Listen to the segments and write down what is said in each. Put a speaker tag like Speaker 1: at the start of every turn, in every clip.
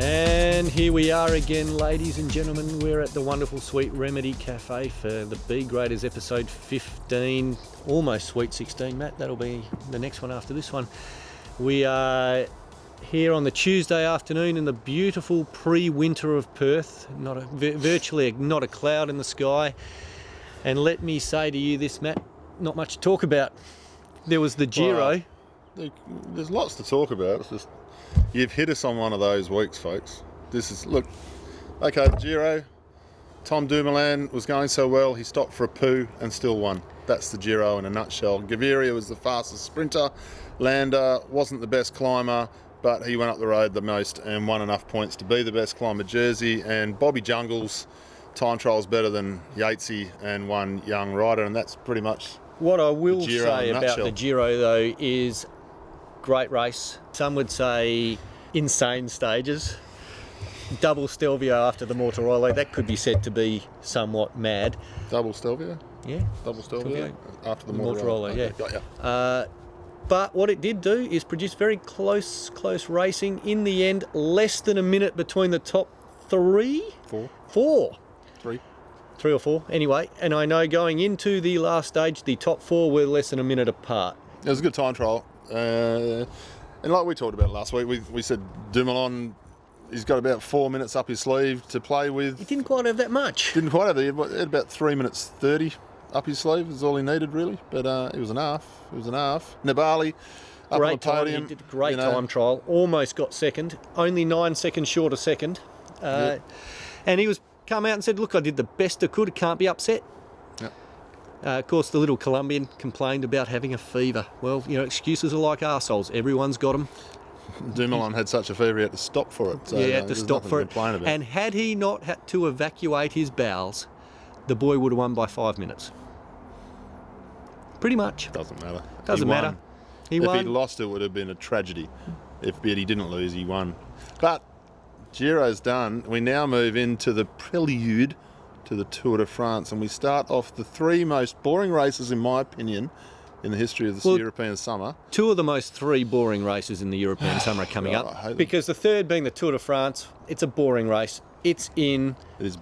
Speaker 1: And here we are again, ladies and gentlemen. We're at the wonderful Sweet Remedy Cafe for the B Graders episode 15, almost Sweet 16, Matt. That'll be the next one after this one. We are here on the Tuesday afternoon in the beautiful pre-winter of Perth. Virtually not a cloud in the sky. And let me say to you this, Matt, not much to talk about. There was the Giro.
Speaker 2: There's lots to talk about. It's just you've hit us on one of those weeks, folks. The Giro. Tom Dumoulin was going so well, he stopped for a poo and still won. That's the Giro in a nutshell. Gaviria was the fastest sprinter. Landa wasn't the best climber, but he went up the road the most and won enough points to be the best climber jersey. And Bobby Jungles time trial's better than Yatesy and one young rider, and that's pretty much
Speaker 1: what I will say about the Giro, though, is great race. Some would say insane stages. Double Stelvio after the Mortirolo, that could be said to be somewhat mad.
Speaker 2: Double Stelvio?
Speaker 1: Yeah.
Speaker 2: Double Stelvio after the Mortirolo.
Speaker 1: Yeah.
Speaker 2: Got ya.
Speaker 1: But what it did do is produce very close racing. In the end, less than a minute between the top three? Four. Three or four, anyway. And I know going into the last stage, the top four were less than a minute apart.
Speaker 2: It was a good time trial. And like we talked about last week, we said Dumoulin, he's got about 4 minutes up his sleeve to play with.
Speaker 1: He didn't quite have that much.
Speaker 2: He had about 3 minutes 30 up his sleeve is all he needed, really. But it was enough. Nibali up on the podium.
Speaker 1: He did a great time trial. Almost got second. Only 9 seconds short of second. And he was come out and said, look, I did the best I could. It can't be upset.
Speaker 2: Yep.
Speaker 1: Of course, the little Colombian complained about having a fever. Well, excuses are like arseholes. Everyone's got them.
Speaker 2: Dumoulin had such a fever he had to stop for it. So,
Speaker 1: he had to stop for it. And had he not had to evacuate his bowels, the boy would have won by 5 minutes. Pretty much.
Speaker 2: Doesn't matter.
Speaker 1: Doesn't matter.
Speaker 2: If he'd lost, it would have been a tragedy. But he didn't lose, he won. But Giro's done. We now move into the prelude to the Tour de France, and we start off the three most boring races, in my opinion, in the history of the European summer.
Speaker 1: Two of the most three boring races in the European summer are coming up. Because the third being the Tour de France, it's a boring race. It's in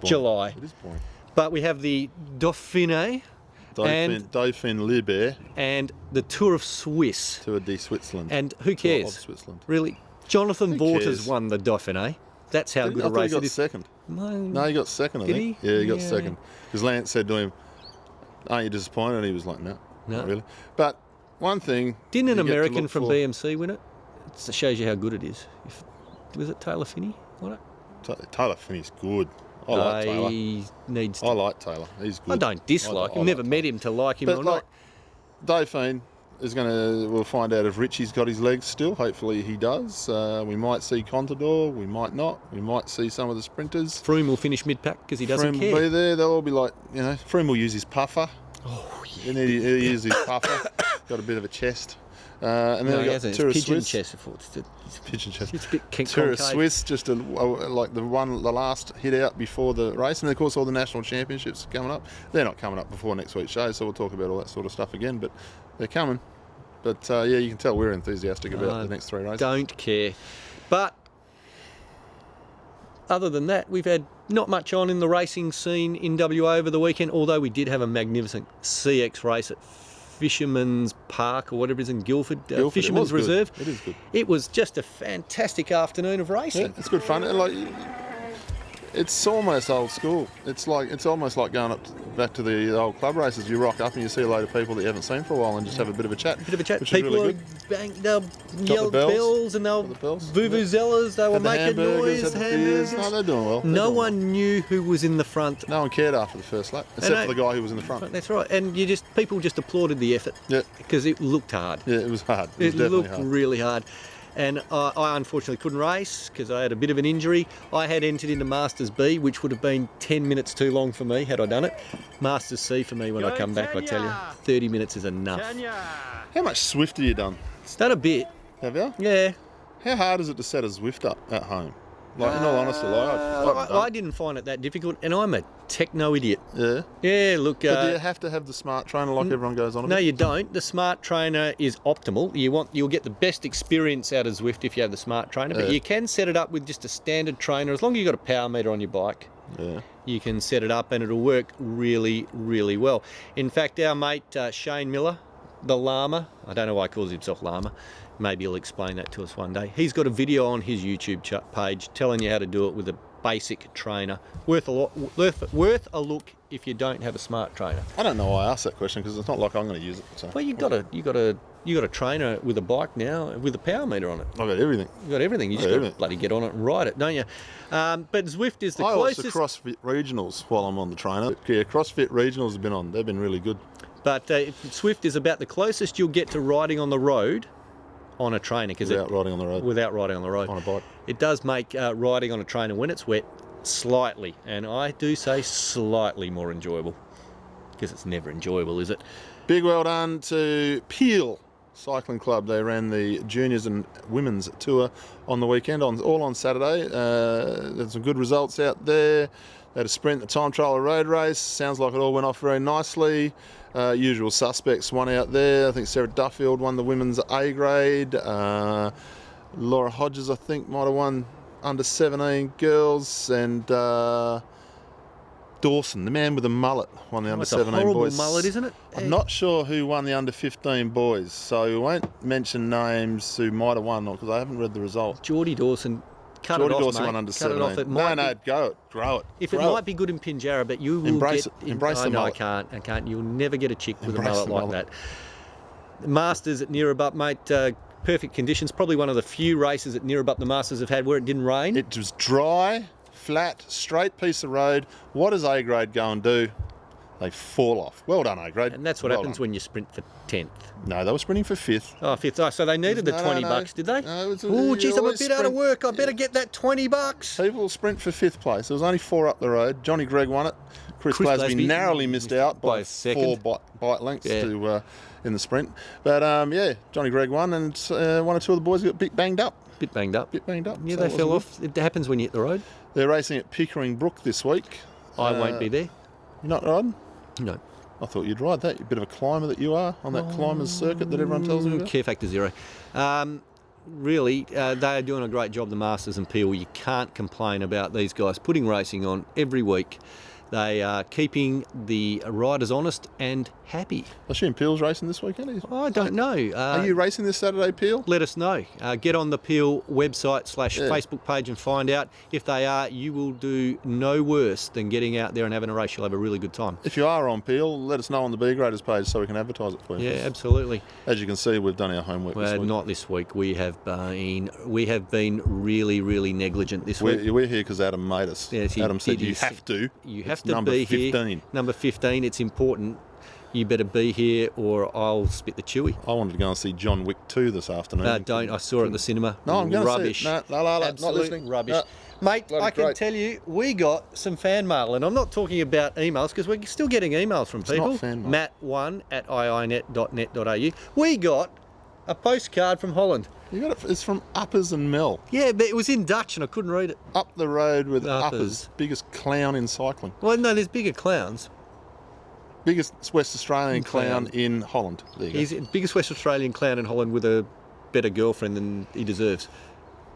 Speaker 1: July.
Speaker 2: It is boring.
Speaker 1: But we have the Dauphiné.
Speaker 2: Dauphin Libre.
Speaker 1: And the Tour of Swiss.
Speaker 2: Tour de Switzerland.
Speaker 1: And who cares?
Speaker 2: Of Switzerland.
Speaker 1: Really? Jonathan Vaughters won the Dauphiné. That's how good a race it is.
Speaker 2: He got second. No, he got second, I think. Yeah, he got second. Because Lance said to him, aren't you disappointed? And he was like, no, not really. But one thing...
Speaker 1: Didn't an American from BMC win it? It shows you how good it is. Was it Taylor Phinney?
Speaker 2: Taylor Phinney's good. I like Taylor. I like Taylor. He's good.
Speaker 1: I don't dislike him. Never met him to like him or not.
Speaker 2: Dauphin we'll find out if Richie's got his legs still. Hopefully he does. We might see Contador. We might not. We might see some of the sprinters.
Speaker 1: Froome will finish mid-pack because he doesn't care.
Speaker 2: Froome will be there. They'll all be like, Froome will use his puffer.
Speaker 1: Oh, yeah.
Speaker 2: He'll use his puffer. Got a bit of a chest. And then we've got Tour of Swiss.
Speaker 1: Chest.
Speaker 2: It's a pigeon chest.
Speaker 1: It's a bit
Speaker 2: Tour of Swiss, just like the last hit out before the race. And of course all the national championships are coming up. They're not coming up before next week's show, so we'll talk about all that sort of stuff again, but they're coming. But you can tell we're enthusiastic about the next three races.
Speaker 1: Don't care. But other than that, we've had not much on in the racing scene in WA over the weekend, although we did have a magnificent CX race at Fisherman's Park, or whatever it is in Guildford. Fisherman's Reserve.
Speaker 2: It is good.
Speaker 1: It was just a fantastic afternoon of racing.
Speaker 2: Yeah, it's good fun. It's almost old school. It's almost like going back to the old club races. You rock up and you see a load of people that you haven't seen for a while and just have a bit of a chat.
Speaker 1: People
Speaker 2: really
Speaker 1: they'll yell bells and they'll vuvuzelas. They were making noise. Hamburgers.
Speaker 2: No, they're doing well.
Speaker 1: No one knew who was in the front.
Speaker 2: No one cared after the first lap, except for the guy who was in the front.
Speaker 1: That's right. And people just applauded the effort.
Speaker 2: Yeah.
Speaker 1: Because it looked hard.
Speaker 2: Yeah, it was hard.
Speaker 1: It looked really hard. And I unfortunately couldn't race because I had a bit of an injury. I had entered into Masters B, which would have been 10 minutes too long for me had I done it. Masters C for me when I come back, I tell you. 30 minutes is enough.
Speaker 2: How much Zwift have you done?
Speaker 1: Done a bit.
Speaker 2: Have you?
Speaker 1: Yeah.
Speaker 2: How hard is it to set a Zwift up at home? Like, in all honesty,
Speaker 1: I didn't find it that difficult, and I'm a techno idiot.
Speaker 2: Yeah.
Speaker 1: Yeah, look.
Speaker 2: But do you have to have the smart trainer like everyone goes on about?
Speaker 1: No, you don't. The smart trainer is optimal. You'll get the best experience out of Zwift if you have the smart trainer, but you can set it up with just a standard trainer. As long as you've got a power meter on your bike, you can set it up and it'll work really, really well. In fact, our mate Shane Miller, the Llama, I don't know why he calls himself Llama, maybe he'll explain that to us one day. He's got a video on his YouTube page telling you how to do it with a basic trainer. Worth a look if you don't have a smart trainer.
Speaker 2: I don't know why I asked that question because it's not like I'm going to use it. So.
Speaker 1: Well, you got a trainer with a bike now with a power meter on it.
Speaker 2: I've got everything.
Speaker 1: You've got everything. You just got to bloody get on it and ride it, don't you? But Zwift is the closest.
Speaker 2: I watch the CrossFit regionals while I'm on the trainer. Yeah, CrossFit regionals have been on. They've been really good.
Speaker 1: But Zwift is about the closest you'll get to riding on the road on a trainer.
Speaker 2: Without riding on the road.
Speaker 1: Without riding on the road.
Speaker 2: On a bike.
Speaker 1: It does make riding on a trainer when it's wet slightly, and I do say slightly more enjoyable, because it's never enjoyable, is it?
Speaker 2: Big well done to Peel Cycling Club. They ran the juniors and women's tour on the weekend, all on Saturday. There's some good results out there. They had a sprint, a time trial, a road race. Sounds like it all went off very nicely. Usual suspects won out there. I think Sarah Duffield won the women's A grade. Laura Hodges, I think, might have won under 17 girls, and Dawson, the man with the mullet, won the under 17 boys.
Speaker 1: It's a horrible mullet, isn't it?
Speaker 2: I'm not sure who won the under 15 boys, so we won't mention names who might have won, because I haven't read the result.
Speaker 1: Geordie Dawson.
Speaker 2: Geordie Dawson won under 17. No, go it, grow it.
Speaker 1: If it might be good in Pinjarra, but you will
Speaker 2: embrace the mullet.
Speaker 1: I can't. You'll never get a chick with a mullet like that. The Masters at Neerabup, mate. Perfect conditions. Probably one of the few races at Neerabup the Masters have had where it didn't rain.
Speaker 2: It was dry, flat, straight piece of road. What does A grade go and do? They fall off. Well done, A grade.
Speaker 1: And that's what happens when you sprint for 10th.
Speaker 2: No, they were sprinting for 5th.
Speaker 1: Oh, 5th. Oh, so they needed the $20, did they?
Speaker 2: No,
Speaker 1: oh, geez, I'm a bit out of work. I better get that $20.
Speaker 2: People sprint for 5th place. There was only 4 up the road. Johnny Gregg won it. Chris Glasby narrowly missed out by 4 bite lengths in the sprint. But Johnny Gregg won, and 1 or 2 of the boys got a bit banged up.
Speaker 1: Bit banged up. Yeah,
Speaker 2: so
Speaker 1: they fell off. It happens when you hit the road.
Speaker 2: They're racing at Pickering Brook this week.
Speaker 1: I won't be there.
Speaker 2: You're not riding?
Speaker 1: No.
Speaker 2: I thought you'd ride that. You're a bit of a climber that you are on that climbers circuit that everyone tells you about.
Speaker 1: Care factor 0. Really, they are doing a great job, the Masters and Peel. You can't complain about these guys putting racing on every week. They are keeping the riders honest and happy.
Speaker 2: I assume Peel's racing this weekend?
Speaker 1: I don't know.
Speaker 2: Are you racing this Saturday, Peel?
Speaker 1: Let us know. Get on the Peel website / Facebook page and find out. If they are, you will do no worse than getting out there and having a race. You'll have a really good time.
Speaker 2: If you are on Peel, let us know on the B Graders page so we can advertise it for you.
Speaker 1: Yeah, absolutely.
Speaker 2: As you can see, we've done our homework this week.
Speaker 1: Not this week. We have been really, really negligent this week.
Speaker 2: We're here because Adam made us.
Speaker 1: Yes,
Speaker 2: Adam said you have to.
Speaker 1: You have to be
Speaker 2: 15.
Speaker 1: Here. Number 15. It's important. You better be here or I'll spit the chewy.
Speaker 2: I wanted to go and see John Wick 2 this afternoon.
Speaker 1: Don't. I saw it at the cinema.
Speaker 2: No, I'm going to see it. No,
Speaker 1: Absolute
Speaker 2: not listening.
Speaker 1: Rubbish.
Speaker 2: No.
Speaker 1: Mate, I can tell you, we got some fan mail, and I'm not talking about emails because we're still getting emails from people.
Speaker 2: It's not fan mail.
Speaker 1: matt1@iinet.net.au. We got a postcard from Holland.
Speaker 2: You got it. It's from Uppers and Mel.
Speaker 1: Yeah, but it was in Dutch and I couldn't read it.
Speaker 2: Up the road with Uppers, biggest clown in cycling.
Speaker 1: Well, no, there's bigger clowns.
Speaker 2: Biggest West Australian clown in Holland.
Speaker 1: He's the biggest West Australian clown in Holland with a better girlfriend than he deserves.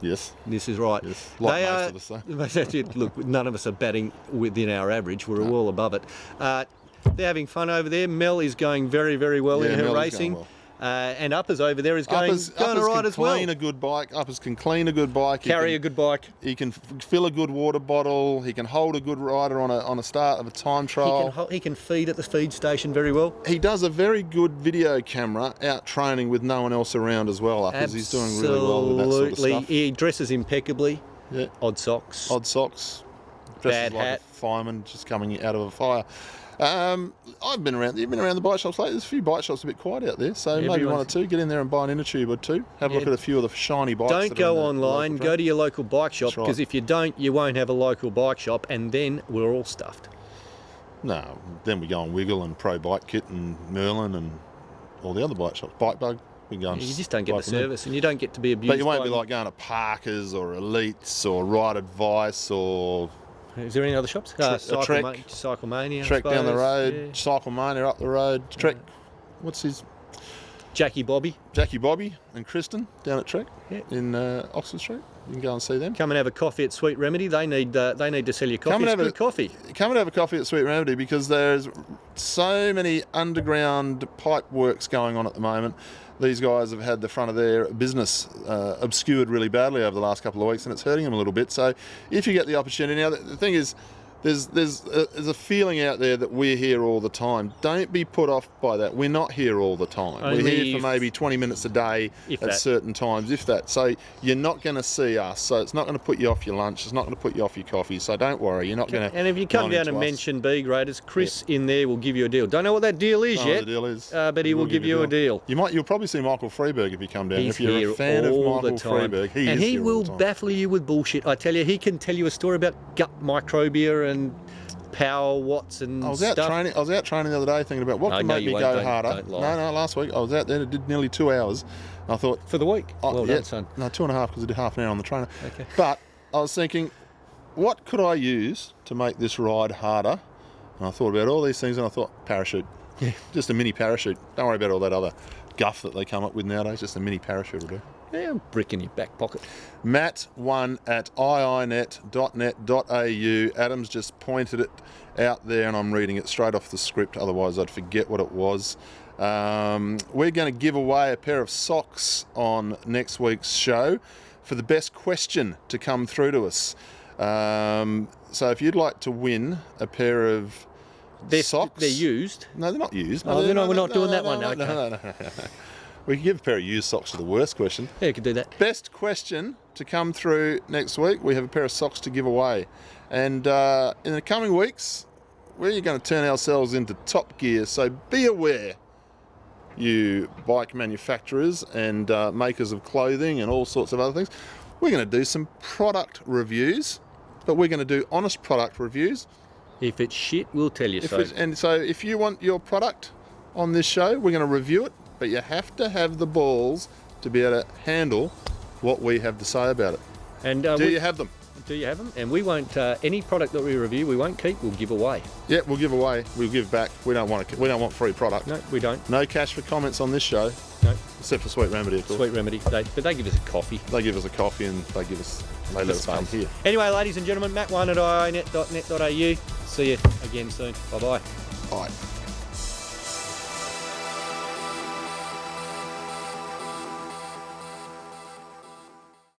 Speaker 2: Yes.
Speaker 1: This is right.
Speaker 2: Yes. Like most of us,
Speaker 1: That's it. Look, none of us are batting within our average. We're all above it. They're having fun over there. Mel is going very, very well in her racing. And Uppers over there is going all right as well.
Speaker 2: Uppers can clean a good bike. Uppers can clean a good bike.
Speaker 1: Carry a good bike.
Speaker 2: He can fill a good water bottle. He can hold a good rider on a start of a time trial.
Speaker 1: He can feed at the feed station very well.
Speaker 2: He does a very good video camera out training with no one else around as well. Uppers. He's doing really well with that sort of stuff.
Speaker 1: He dresses impeccably.
Speaker 2: Yeah.
Speaker 1: Odd socks.
Speaker 2: Dresses
Speaker 1: Bad
Speaker 2: like
Speaker 1: hat.
Speaker 2: a fireman just coming out of a fire. I've been around. You've been around the bike shops lately. There's a few bike shops a bit quiet out there, so maybe 1 or 2. Get in there and buy an inner tube or 2. Have a look at a few of the shiny bikes.
Speaker 1: Don't go online. Go to your local bike shop because if you don't, you won't have a local bike shop, and then we're all stuffed.
Speaker 2: No, then we go on Wiggle and Pro Bike Kit and Merlin and all the other bike shops. Bike Bug. We can go and
Speaker 1: You just don't get
Speaker 2: buy
Speaker 1: the
Speaker 2: from them.
Speaker 1: service, and you don't get to be abused.
Speaker 2: But you won't
Speaker 1: by
Speaker 2: be like going to Parker's or Elites or Right Advice or
Speaker 1: Is there any other shops?
Speaker 2: Trek.
Speaker 1: Cyclemania. I
Speaker 2: Trek down the
Speaker 1: suppose,
Speaker 2: road,
Speaker 1: yeah.
Speaker 2: Cyclemania up the road. Trek, what's his?
Speaker 1: Jackie Bobby.
Speaker 2: Jackie Bobby and Kristen down at Trek
Speaker 1: Yeah.
Speaker 2: in Oxford Street. You can go and see them.
Speaker 1: Come and have a coffee at Sweet Remedy. They need to sell you coffee.
Speaker 2: Come and
Speaker 1: It's
Speaker 2: have
Speaker 1: good
Speaker 2: a-
Speaker 1: coffee.
Speaker 2: Come and have a coffee at Sweet Remedy because there's so many underground pipe works going on at the moment. These guys have had the front of their business obscured really badly over the last couple of weeks, and it's hurting them a little bit. So if you get the opportunity, now the thing is, there's a feeling out there that we're here all the time. Don't be put off by that. We're not here all the time. We're
Speaker 1: Only
Speaker 2: here for maybe 20 minutes a day
Speaker 1: If
Speaker 2: at
Speaker 1: that.
Speaker 2: certain times, if that. So you're not going to see us. So it's not going to put you off your lunch. It's not going to put you off your coffee. So don't worry. You're not going to.
Speaker 1: And if you come down and mention B graders, Chris in there will give you a deal. Don't know what that deal is yet.
Speaker 2: The deal is,
Speaker 1: but he will give you a deal.
Speaker 2: You'll probably see Michael Freeberg if you come down.
Speaker 1: He's
Speaker 2: if you're
Speaker 1: here
Speaker 2: a fan of
Speaker 1: all
Speaker 2: Michael
Speaker 1: the time.
Speaker 2: Freeberg,
Speaker 1: and he
Speaker 2: here all
Speaker 1: will
Speaker 2: the time.
Speaker 1: baffle you with bullshit. I tell you, he can tell you a story about gut microbia and power watts and
Speaker 2: I was
Speaker 1: stuff.
Speaker 2: out training the other day thinking about what
Speaker 1: I
Speaker 2: can
Speaker 1: know
Speaker 2: make
Speaker 1: you
Speaker 2: me
Speaker 1: won't,
Speaker 2: go
Speaker 1: don't-
Speaker 2: harder.
Speaker 1: don't lie.
Speaker 2: No, last week I was out there and did nearly 2 hours. I thought,
Speaker 1: For the week. Well
Speaker 2: yeah,
Speaker 1: done, son.
Speaker 2: no, 2.5 because I did half an hour on the trainer.
Speaker 1: Okay.
Speaker 2: But I was thinking, what could I use to make this ride harder? And I thought about all these things and I thought, parachute.
Speaker 1: Yeah.
Speaker 2: Just a mini parachute. Don't worry about all that other guff that they come up with nowadays. Just a mini parachute will do.
Speaker 1: Yeah, a brick in your back pocket.
Speaker 2: Matt1 at iinet.net.au. Adam's just pointed it out there and I'm reading it straight off the script, otherwise I'd forget what it was. We're going to give away a pair of socks on next week's show for the best question to come through to us. So if you'd like to win a pair of socks...
Speaker 1: They're used.
Speaker 2: No, they're not used.
Speaker 1: Oh, we're not doing that one. Okay.
Speaker 2: No. We can give a pair of used socks to the worst question.
Speaker 1: Yeah, you could do that.
Speaker 2: Best question to come through next week. We have a pair of socks to give away. And in the coming weeks, we're going to turn ourselves into top gear. So be aware, you bike manufacturers and makers of clothing and all sorts of other things. We're going to do some product reviews, but we're going to do honest product reviews.
Speaker 1: If it's shit, we'll tell you so.
Speaker 2: And so if you want your product on this show, we're going to review it, but you have to have the balls to be able to handle what we have to say about it.
Speaker 1: And
Speaker 2: Do you have them?
Speaker 1: Do you have them? And we won't. Any product that we review, we won't keep. We'll give away.
Speaker 2: Yeah, we'll give away. We'll give back. We don't want free product.
Speaker 1: No, we don't.
Speaker 2: No cash for comments on this show,
Speaker 1: No.
Speaker 2: except for Sweet Remedy, of course.
Speaker 1: Sweet Remedy. But they give us a coffee.
Speaker 2: They give us a coffee and they let us come here.
Speaker 1: Anyway, ladies and gentlemen, Matt1 at iinet.net.au. See you again soon. Bye bye.
Speaker 2: Bye.